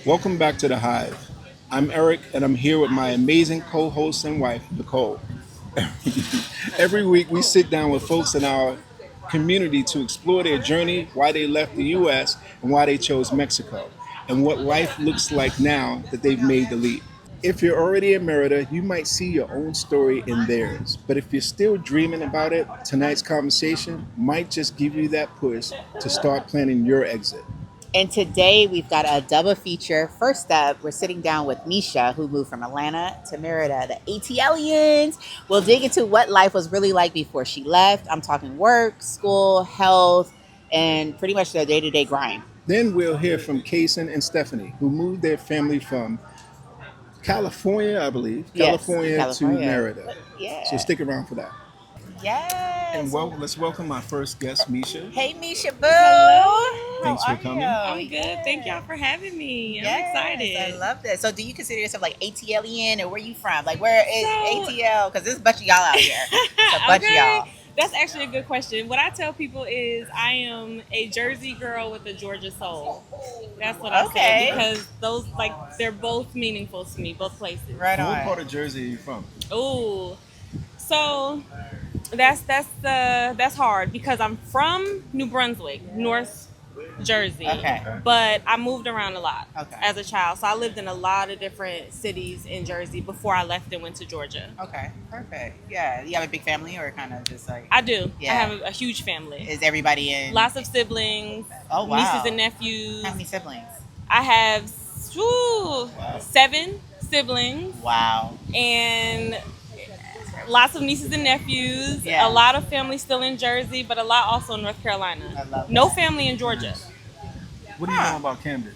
Welcome back to the Hive. I'm Eric, and I'm here with my amazing co host and wife, Nicole. Every week, we sit down with folks in our community to explore their journey, why they left the US, and why they chose Mexico, and what life looks like now that they've made the leap. If you're already in Merida, you might see your own story in theirs. But if you're still dreaming about it, tonight's conversation might just give you that push to start planning your exit. And today we've got a double feature. First up, we're sitting down with Misha, who moved from Atlanta to Merida, the ATLians. We'll dig into what life was really like before she left. I'm talking work, school, health, and pretty much their day to day grind. Then we'll hear from Kason and Stephanie, who moved their family from California, I believe, Yes, California to California. Merida. Yeah. So stick around for that. Yes. And let's welcome my first guest, Misha. Hey, Misha Boo. Hello. Thanks for How are coming. you? I'm good. Thank y'all for having me. I'm excited. I love that. So, do you consider yourself like ATLian, or where you from? Like, where is So- ATL? Because there's a bunch of y'all out here. It's a bunch of y'all. That's actually a good question. What I tell people is I am a Jersey girl with a Georgia soul. That's what I Okay. say because those they're both meaningful to me, both places. Right What on. part of Jersey are you from? Ooh. So that's hard because I'm from New Brunswick, North Jersey. Okay. But I moved around a lot Okay. as a child. So I lived in a lot of different cities in Jersey before I left and went to Georgia. Okay. Perfect. Yeah. You have a big family, or kind of just like I do. Yeah. I have a huge family. is everybody in? Lots of siblings, Oh, wow. nieces and nephews. How many siblings? I have Wow. 7 siblings Wow. and lots of nieces and nephews. Yeah. A lot of family still in Jersey, but a lot also in North Carolina. I love No that. family in Georgia. What do you know about Camden?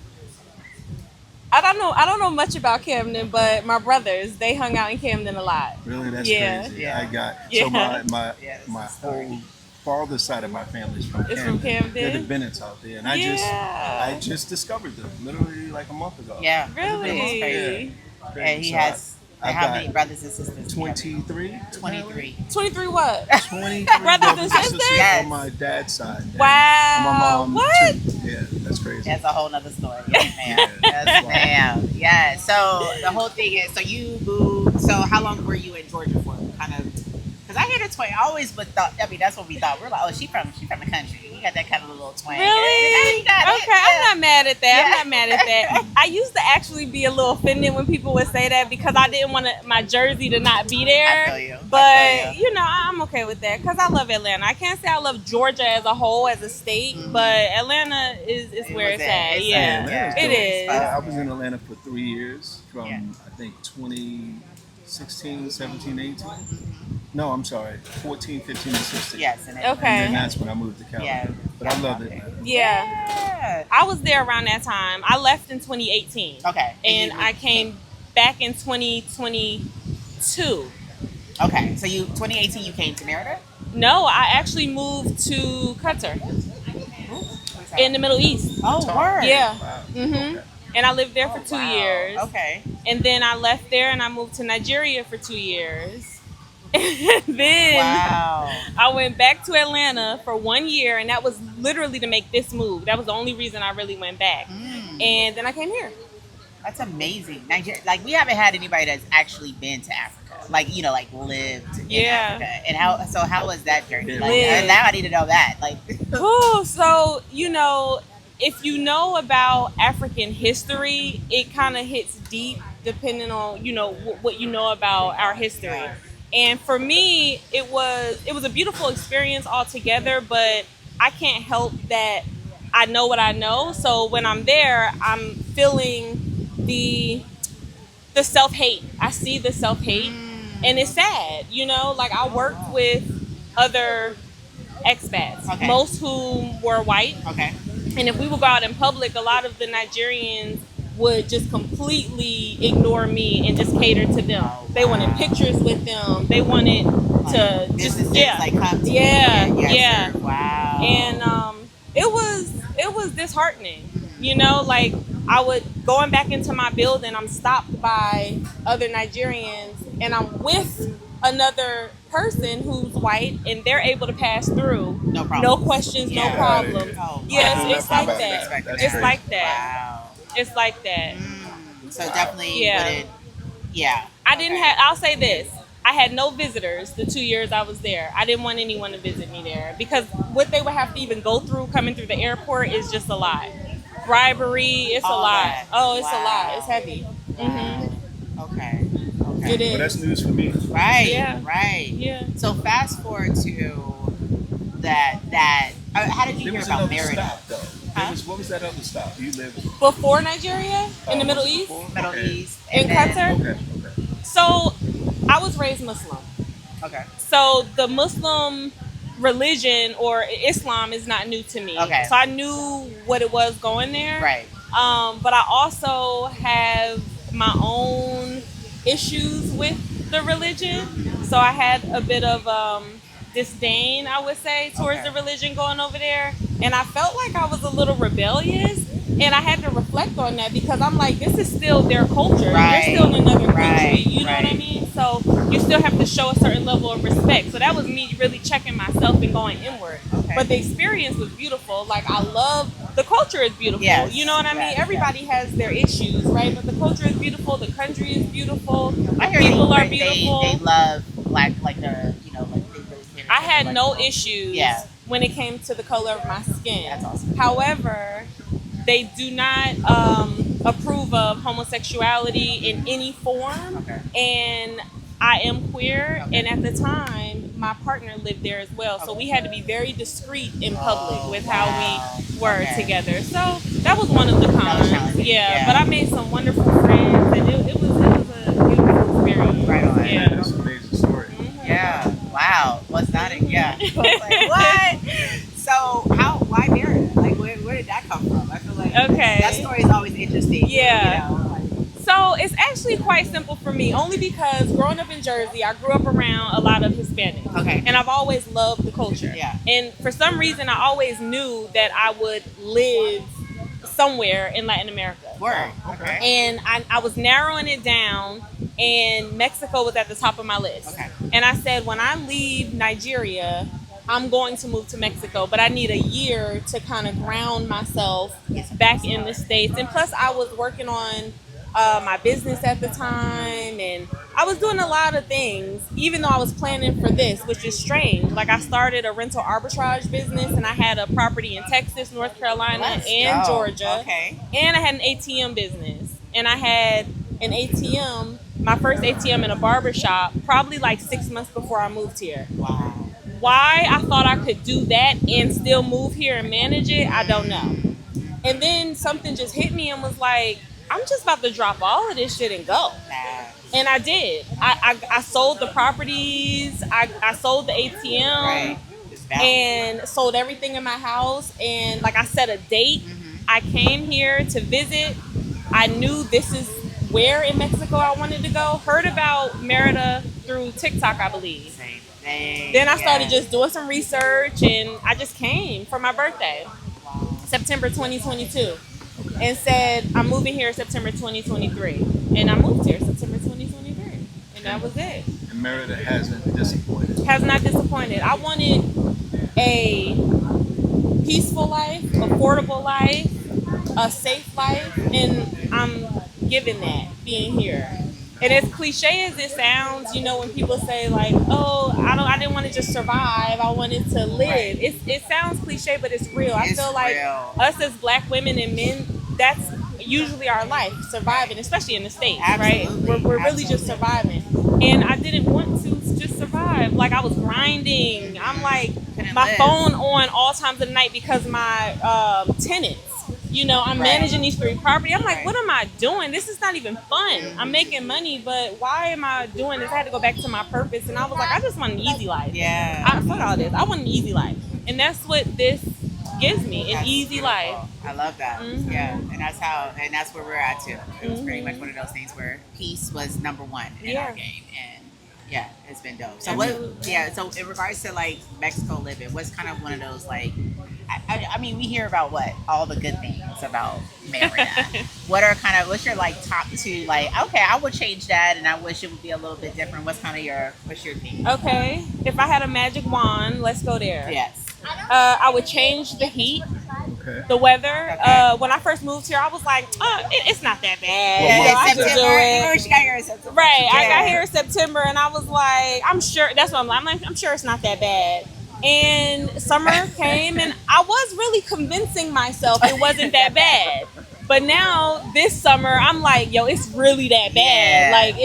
I don't know much about Camden, but my brothers, they hung out in Camden a lot. Really, that's Yeah. crazy. Yeah. I got Yeah. so my Yeah, that's my the story. whole father's side of my family is from It's Camden. from Camden? They're the Bennett's out there, and Yeah. I just discovered them literally like a month ago. Yeah. Really? Crazy. Crazy. And he So has. I've how got many brothers and sisters? do you have? 23. 23. 23 what? 23 Brothers and sisters? Yes. on my dad's side. And Wow. my mom, What? too. Yeah, that's crazy. That's a whole nother story. Yes, ma'am. Yeah. Yes, ma'am. Yeah. So the whole thing is, so you moved. So how long were you in Georgia for? Kind of. Because I hear the twang. I always but thought. I mean, that's what we thought. We're like, oh, she from the country. You got that kind of little twang. Yeah, Really? you got it. Okay, I'm Yeah. not mad at that. Yeah. I'm not mad at that. I used to actually be a little offended when people would say that because I didn't want my jersey to not be there. I feel you. But I feel you know, I'm okay with that because I love Atlanta. I can't say I love Georgia as a whole, as a state, Mhm. but Atlanta is It where was it's it. at. It's Yeah, Atlanta's it dope. is. I was in Atlanta for 3 years, from Yeah. I think 2016, 17, 18. No, I'm sorry, 14, 15, and 16. Yes. And it, Okay. And then that's when I moved to California. Yeah. But I loved it. Yeah, Yeah. I was there around that time. I left in 2018, Okay. and you- I came back in 2022. Okay. So 2018 you came to Merida. No, I actually moved to Qatar in the Middle East. Oh, word. Yeah. Wow. Mhm. Okay. And I lived there for Oh, 2 wow. years. Okay. And then I left there and I moved to Nigeria for 2 years. And then Wow. I went back to Atlanta for 1 year, and that was literally to make this move. That was the only reason I really went back. Mm. And then I came here. That's amazing. Nigeria, like we haven't had anybody that's actually been to Africa, like like lived in Yeah. Africa. And how was that journey? Like Lived. now I need to know that. Like Oh, so if you know about African history, it kind of hits deep depending on what you know about our history. And for me, it was a beautiful experience altogether. But I can't help that I know what I know. So when I'm there, I'm feeling the self-hate. I see the self-hate, and it's sad. Like I worked with other expats, Okay. most whom were white. okay, And if we would go out in public, a lot of the Nigerians would just completely ignore me and just cater to them. Oh, They wanted wow. pictures with them. They wanted to businesses just like come to Yeah, you. yeah. Sir. Wow. And it was disheartening. Like I would going back into my building, I'm stopped by other Nigerians, and I'm with another person who's white, and they're able to pass through. No problem. No questions, Yeah. no problems. Oh, Yes, wow. it's like That's that. crazy. It's like that. Wow. It's like that. So definitely Yeah. wouldn't. Yeah. I didn't Okay. have. I'll say this. I had no visitors the 2 years I was there. I didn't want anyone to visit me there because what they would have to even go through coming through the airport is just a lot. Bribery, it's a All lot. that. Oh, it's a lot. It's Wow. heavy. Wow. Okay. Okay. It Well, that's is. news for me. Right. Yeah. Right. Yeah. So fast forward to that. How did you There hear was about another Merida? stop though. Huh? What was that other stop? You lived Before Nigeria, in the Middle was it East, before? Middle Okay. East. in And then, Qatar. Okay. Okay. So, I was raised Muslim. Okay. So the Muslim religion or Islam is not new to me. Okay. So I knew what it was going there. Right. But I also have my own issues with the religion. So I had a bit of disdain, I would say, towards Okay. the religion going over there. And I felt like I was a little rebellious. And I had to reflect on that because I'm like, this is still their culture. Right. They're still in another country. Right. You know what I Right. mean? So you still have to show a certain level of respect. So that was me really checking myself and going inward. Okay. But the experience was beautiful. Like I love the culture is beautiful. Yes. You know what I mean? Yes. Everybody has their issues, right? But the culture is beautiful. The country is beautiful. I The hear people are they beautiful. love black, like the like they really care. I had like, no issues Yeah. when it came to the color of my skin. That's awesome. However, they do not approve of homosexuality in any form. Okay. And I am queer, Okay. and at the time, my partner lived there as well. So we had to be very discreet in public with how we were Okay. together. So that was one of the cons. challenging. Yeah. But I made some wonderful friends, and it was a beautiful experience. Right on. Yeah. That's an amazing story. Yeah. Wow. What's that? Yeah. I was like, what? So why Merida? Like, where did that come from? I feel like Okay. that story is always interesting. Yeah. You know, like, So it's actually quite simple for me, only because growing up in Jersey, I grew up around a lot of Hispanics. Okay. And I've always loved the culture. Yeah. And for some reason, I always knew that I would live somewhere in Latin America. word. Okay. And I was narrowing it down, and Mexico was at the top of my list. Okay. And I said, when I leave Nigeria, I'm going to move to Mexico, but I need a year to kind of ground myself back in the States. And plus, I was working on my business at the time, and I was doing a lot of things, even though I was planning for this, which is strange. Like, I started a rental arbitrage business, and I had a property in Texas, North Carolina, Let's and go. Georgia. Okay. And I had an ATM business. And I had an ATM, my first ATM in a barber shop, probably like 6 months before I moved here. Wow. Why I thought I could do that and still move here and manage it, I don't know. And then something just hit me and was like, I'm just about to drop all of this shit and go. And I did. I sold the properties, I sold the ATM, Right. Just balance. and sold everything in my house. And like I set a date. Mhm. I came here to visit. I knew this is where in Mexico I wanted to go. Heard about Merida through TikTok, I believe. Same thing. Then I started Yeah. just doing some research, and I just came for my birthday, Wow. September 2022, and said I'm moving here September 2023, and I moved here September 2023, and that was it. And Merida hasn't disappointed. Has not disappointed. I wanted a peaceful life, affordable life, a safe life, and I'm given that being here. And as cliche as it sounds, you know, when people say like, "Oh, I didn't want to just survive. I wanted to live." Right. It sounds cliche, but it's real. I It's feel like real. us as Black women and men, that's usually our life, surviving, especially in the States, Absolutely. right? We're really just surviving. And I didn't want to just survive. Like, I was grinding. I'm like, Couldn't my live. phone on all times of the night because my tenants. You know, I'm Right. managing these 3 properties. I'm like, Right. what am I doing? This is not even fun. I'm making money, but why am I doing this? I had to go back to my purpose, and I was like, I just want an easy life. Yeah. Fuck all this. I want an easy life, and that's what this gives me, an That's easy beautiful. life. I love that. Mhm. Yeah, and that's where we're at too. It was pretty Mhm. much one of those things where peace was number one in our Yeah. game, and yeah, it's been dope. So what? Absolutely. Yeah. So in regards to like Mexico living, what's kind of one of those like? I mean, we hear about all the good things about Merida. What's your like top 2? Like, okay, I would change that, and I wish it would be a little bit different. What's your thing? Okay, if I had a magic wand, let's go there. Yes. I would change the heat. Okay. The weather. Okay. When I first moved here, I was like, it's not that bad. What You know, month I is can that? do September. it. Remember she got here in September. Right. I got Yeah. here in September, and I was like, I'm sure. That's what I'm sure it's not that bad. And summer came, and I was really convincing myself it wasn't that bad. But now this summer, I'm like, yo, it's really that bad. Yeah, Like it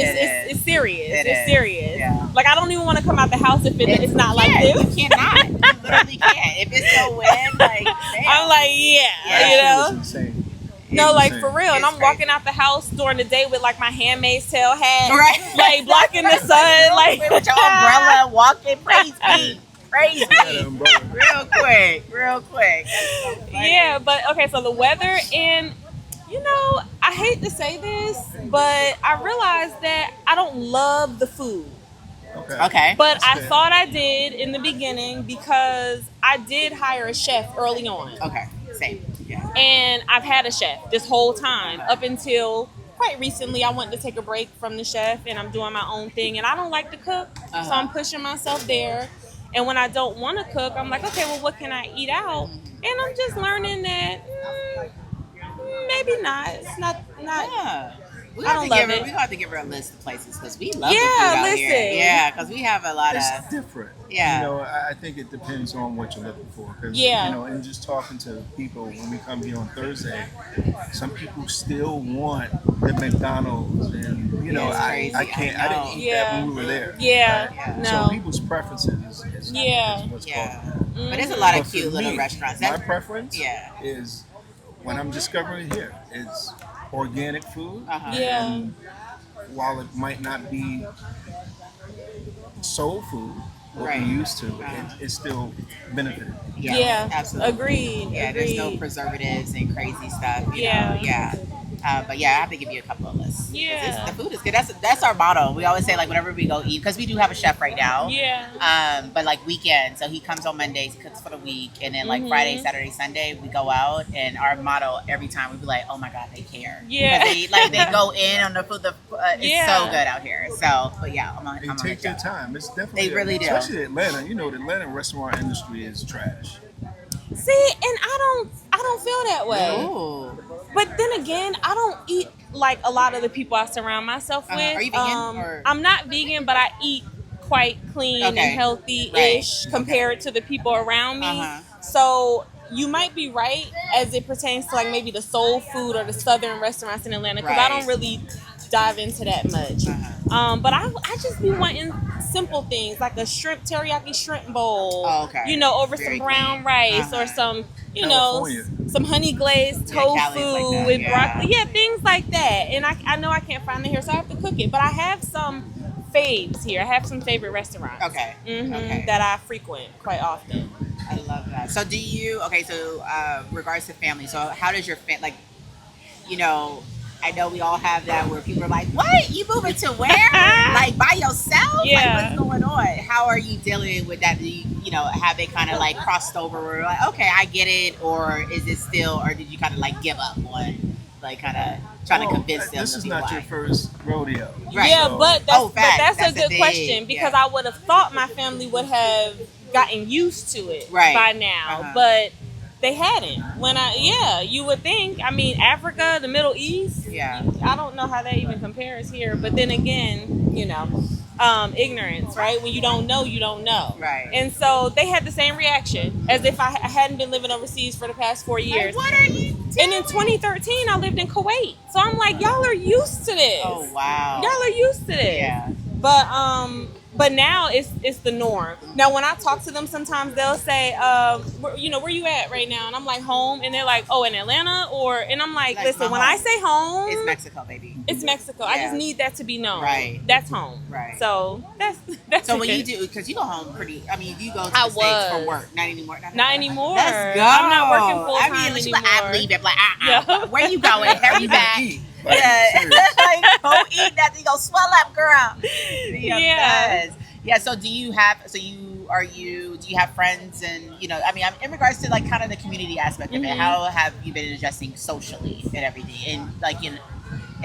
is. it's serious. It It's is. serious. Yeah. Like I don't even want to come out the house if it's not you like can't. this. You cannot. You literally can't. If it's so wind, like damn. I'm like, yeah, Yeah. you That shit know. was insane. No, It's like insane. for real. And It's I'm walking crazy. out the house during the day with like my handmaid's tale hat, Right. like blocking the sun, like with your umbrella, walking, praise me, praise You got an me, umbrella. real quick. That's so funny. Yeah, but okay, so the weather and I hate to say this, but I realized that I don't love the food. Okay. Okay. But That's I fair. thought I did in the beginning because I did hire a chef early on. Okay. Same. Yeah. And I've had a chef this whole time up until quite recently. I wanted to take a break from the chef and I'm doing my own thing. And I don't like to cook, so I'm pushing myself there. And when I don't want to cook, I'm like, okay, well, what can I eat out? And I'm just learning that maybe not. It's not. Yeah. We I don't love it. We have to give her a list of places because we love the Yeah, food out listen. here. Yeah, because we have a lot It's of. different. Yeah. You know, I think it depends on what you're looking for. 'Cause, Yeah. You know, and just talking to people when we come here on Thursday, some people still want the McDonald's, and you know, It's I crazy. can't. I I didn't know. eat Yeah. that when we were there. Yeah. Yeah. No. So people's preferences is Yeah. what's Yeah. called. But there's a lot But of for cute little me, restaurants. My preference Yeah. is when I'm discovering here is organic food. Yeah. And while it might not be soul food, what Right. we used to, Uh-huh. it's still benefited. Yeah. Absolutely. Agreed. Yeah, Agreed. there's no preservatives and crazy stuff. You Yeah. know? Yeah. But yeah, I have to give you a couple of lists. 'Cause Yeah. the food is good. That's our motto. We always say like whenever we go eat, because we do have a chef right now. Yeah. But like weekends, so he comes on Mondays, cooks for the week, and then like Mhm. Friday, Saturday, Sunday, we go out. And our motto every time we be like, "Oh my God, they care." Yeah. 'Cause they go in on the food. It's Yeah. so good out here. So, but yeah, They I'm take their on time. It's definitely They really do. especially Atlanta. You know, the Atlanta restaurant industry is trash. See, and I don't feel that way. Ooh. But then again, I don't eat like a lot of the people I surround myself with. Are you vegan, or- I'm not vegan, but I eat quite clean Okay. and healthy-ish Right. compared to the people around me. Uh-huh. So you might be right as it pertains to like maybe the soul food or the southern restaurants in Atlanta because I Right. don't really dive into that much. But I just be wanting simple things like a teriyaki shrimp bowl. Oh, okay. You know, over Very some brown clean. rice or Uh-huh. some, California. some honey glazed Yeah, tofu Cali's like that, with yeah. broccoli. Yeah, things like that. And I know I can't find it here, so I have to cook it. But I have some faves here. I have some favorite restaurants. Okay. Okay. That I frequent quite often. I love that. So do you? Okay. So regards to family. So how does your like? You know, I know we all have that where people are like, "What? You moving to where? Like by yourself? Yeah. Like what's going on? How are you dealing with that? Do you know, have they kind of like crossed over? Where like, okay, I get it, or is it still, or did you kind of like give up on, like kind of trying to convince them? This to is be not why? your first rodeo. Right. Yeah, So- but that's, Oh, fact. but that's That's a the good thing. question because Yeah. I would have thought my family would have gotten used to it Right. by now, Uh-huh. but they hadn't. You would think. I mean, Africa, the Middle East. Yeah. I don't know how that even compares here, but then again, ignorance, right? When you don't know, you don't know. Right. And so they had the same reaction as if I hadn't been living overseas for the past 4 years. Like, what are you? And in 2013, I lived in Kuwait. So I'm like, y'all are used to this. Oh wow. Y'all are used to this. Yeah. But now it's the norm. Now when I talk to them, sometimes they'll say, where you at right now? And I'm like, home. And they're like, oh, in Atlanta, and I'm like, Like, listen, my when home. I say home, It's Mexico, baby. it's Mexico. I Yeah. just need that to be known. Right. That's home. Right. So that's So when it. you do, because you go home you go to I the States for was. work. Not anymore. Not anymore. Let's go. I'm not working full I time mean, unless you anymore. like, I leave it. Like, Yeah. where you going? Hurry back. Eat. Like, Yeah. serious. Like, go eat that. You go swell up, girl. Yeah. Yes. Yeah. So do you have? Do you have friends and I mean, in regards to like kind of the community aspect of it, Mhm. how have you been adjusting socially and everything, and like and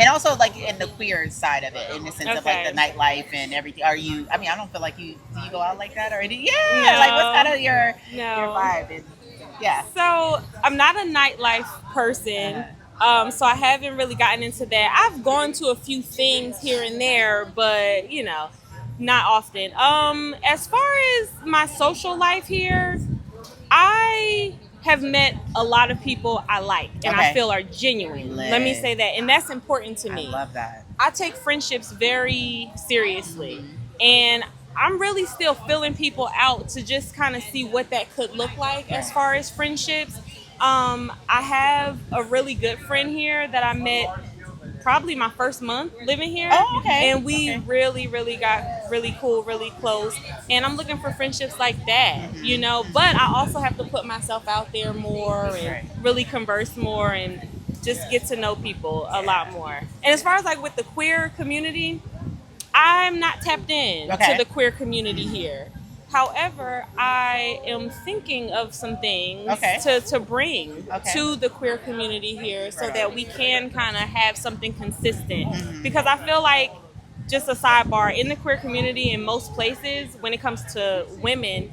also like in the queer side of it, in the sense of like the Okay. nightlife and everything. Are you? I mean, I don't feel like do you go out like that or anything? Yeah. No. Like what's kind of your No. vibe? And, Yeah. So I'm not a nightlife person. So I haven't really gotten into that. I've gone to a few things here and there, but not often. As far as my social life here, I have met a lot of people I like and I Okay. feel are genuine. Let me Lit. say that. And that's important to I me. love that. I take friendships very seriously. And I'm really still filling people out to just kind of see what that could look like as far as friendships. I have a really good friend here that I met probably my first month living here. Oh, okay. And we Okay. really, really got really cool, really close. And I'm looking for friendships like that. But I also have to put myself out there more and Right. really converse more and just get to know people a lot more. And as far as like with the queer community, I'm not tapped in Okay. to the queer community here. However, I am thinking of some things Okay. to bring Okay. to the queer community here so that we can kind of have something consistent. Mm-hmm. Because I feel like, just a sidebar, in the queer community in most places, when it comes to women,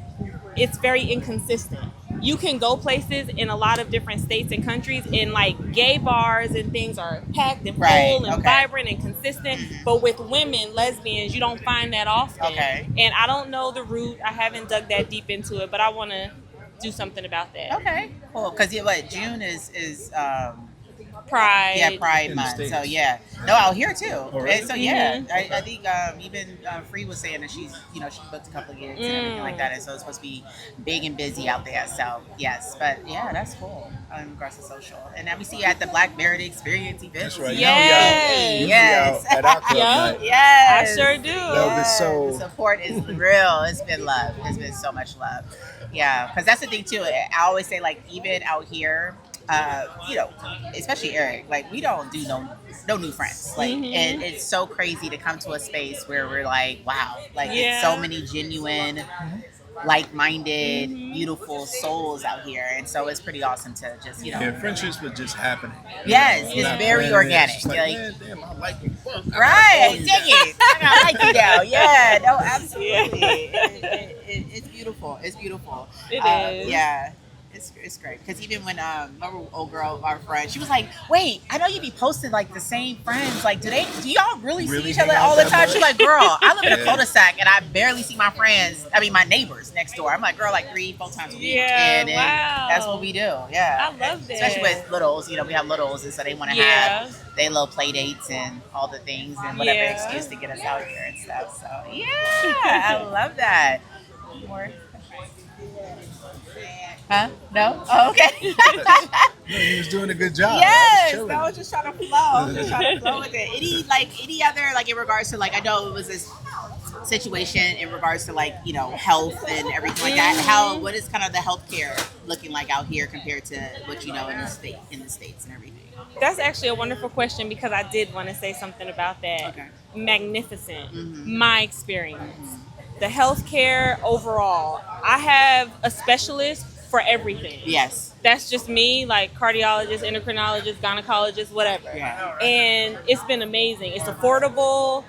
it's very inconsistent. You can go places in a lot of different states and countries, and like gay bars and things are packed and full Right, and okay. vibrant and consistent. But with women, lesbians, you don't find that often. Okay. And I don't know the root. I haven't dug that deep into it, but I want to do something about that. Okay. Cool. Because June is Pride. yeah, Pride In the Month. States. So yeah, no, out here too. Oh, really? And so yeah, Mhm. I think even Free was saying that she booked a couple of gigs and everything like that, and so it's supposed to be big and busy out there. So yes, but yeah, that's cool in regards to social. And now we see you at the Black Merit Experience event. That's right. Yes. You be Yes. out at our club Yeah. night. Yes, I sure do. That'll be so- The support is real. It's been love. It's been so much love. Yeah, because that's the thing too. I always say like even out here, especially Eric, like we don't do no new friends. Like and it's so crazy to come to a space where we're like, wow, like it's so Yeah. many genuine, like-minded, beautiful souls out here, and so it's pretty awesome to just Yeah, friendships were just happening. Yes, You're it's not very planning it. organic. It's just like, Like- man, damn, I like you. Fuck, I Right, gotta dig follow you it. I like you now. Yeah, no, absolutely. Yeah. It's beautiful. It's beautiful. It is. Yeah, it's great. Because even when remember old girl, our friend, she was like, "Wait, I know you be posting like the same friends. Like, do y'all really see Really each other hang out all the that time?" much? She's like, "Girl, I live in a Yeah. cul-de-sac and I barely see my friends. I mean, my neighbors next door. I'm like, girl, like 3-4 times a week. Yeah, and wow. that's what we do. Yeah, I love that. Especially with littles. We have littles, and so they want to Yeah. have their little play dates and all the things and whatever Yeah. excuse to get us out here and stuff. So yeah, I love that. More. Huh? No? Oh, okay. No, you was doing a good job. Yes, I was I was just trying to flow. I was just trying to flow with it. Any other in regards to I know it was this situation in regards to health and everything like that. What is kind of the healthcare looking like out here compared to what you know in the states and everything? That's actually a wonderful question because I did want to say something about that. Okay. Magnificent. Mhm. My experience. The healthcare overall. I have a specialist for everything. Yes. That's just me, like cardiologist, endocrinologist, gynecologist, whatever. Yeah. And it's been amazing. It's affordable.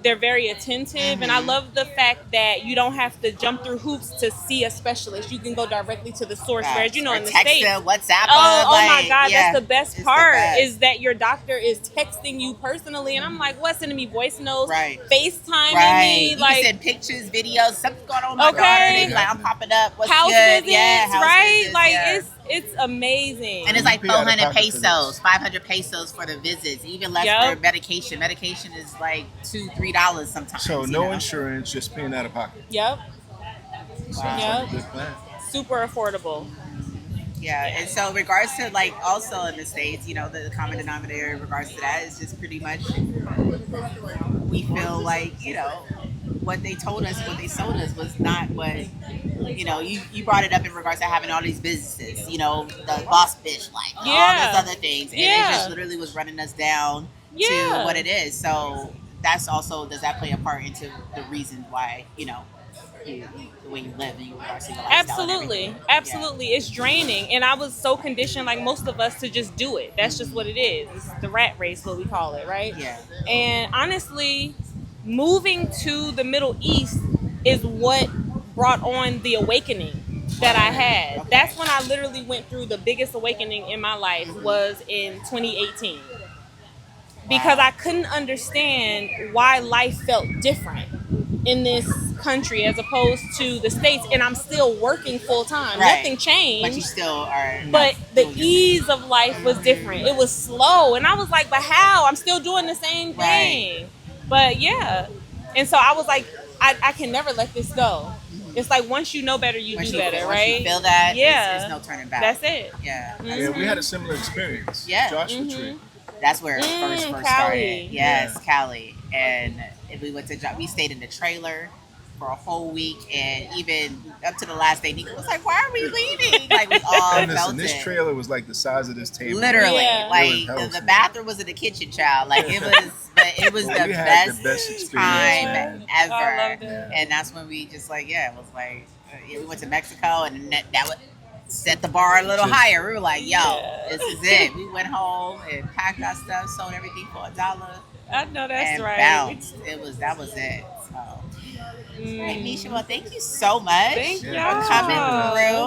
They're very attentive, and I love the fact that you don't have to jump through hoops to see a specialist. You can go directly to the source. Whereas, Or in the text States, them, WhatsApp oh them, my God, yeah, that's the best it's the part best. is that your doctor is texting you personally, and I'm like, what? Sending me voice notes, Right. FaceTiming Right. me, You like can send pictures, videos, something's going on with my Okay. daughter. They be like, I'm popping up. What's house good? visits, Yeah, house right? visits, Like yeah. it's amazing. And it's like You pay out of 400 pocket for pesos, this. 500 pesos for the visits, even less Yep. for medication. Medication is like $2-3 sometimes. So you no know? insurance, just paying out of pocket. Yep, Sounds Yep. like a good plan. super affordable. Yeah, and so in regards to also in the States, the common denominator in regards to that is just pretty much we feel like, what they told us, what they sold us was not what, you brought it up in regards to having all these businesses, the boss bitch life, all Yeah. those other things. And it Yeah. just literally was running us down Yeah. to what it is. So that's also, does that play a part into the reason why, the way you live and you regards to your lifestyle and Absolutely, everything? absolutely. It's draining, and I was so conditioned, like most of us, to just do it. That's just what it is. It's the rat race, what we call it, right? Yeah. And honestly, moving to the Middle East is what brought on the awakening. that I had. Okay. That's when I literally went through the biggest awakening in my life was in 2018. Because I couldn't understand why life felt different in this country as opposed to the States, and I'm still working full time. Right. Nothing changed. But you still are. But the doing your ease of life was different. It was slow, and I was like, "But how? I'm still doing the same thing." But yeah, and so I was like, "I can never let this go." It's like once you know better, you do better, once right? you feel that, Yeah, there's no turning back. That's it. Yeah. Yeah, we had a similar experience. Yeah. Joshua Tree. That's where it first Cali. started. Yes, Cali. And we went to we stayed in the trailer for a whole week, and even up to the last day, Nico was like, "Why are we leaving?" Like we all And felt listen, this it. trailer was like the size of this table. Literally, Yeah. like It was the healthy. bathroom was in the kitchen, child. Like it was, but it was Well, the we had best, the best experience, time man. ever. I loved it. And that's when we just like, it was like we went to Mexico, and that would set the bar a little Just- higher. We were like, "Yo, Yeah. this is it." We went home and packed our stuff, sold everything for $1, I know that's and right. bounced. That was it. So. All right, Misha. Well, thank you so much Thank for y'all. coming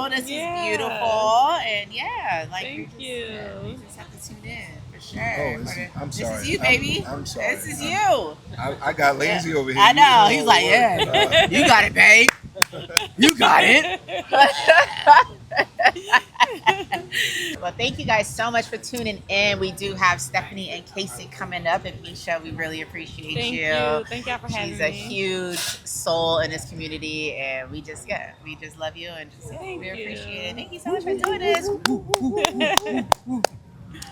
through. This Yeah. is beautiful, and yeah, like Thank we you. just have to tune in for sure. Oh, this is- I'm This sorry. is you, baby. I'm sorry. This is you. I got lazy over here. I know. You He's like, yeah, you got it, babe. You got it. Well, thank you guys so much for tuning in. We do have Stephanie and Casey coming up, and Misha, we really appreciate Thank you. you. Thank y'all for having She's me. a huge soul in this community, and we just love you, and just Thank we you. appreciate it. Thank you so much for doing this.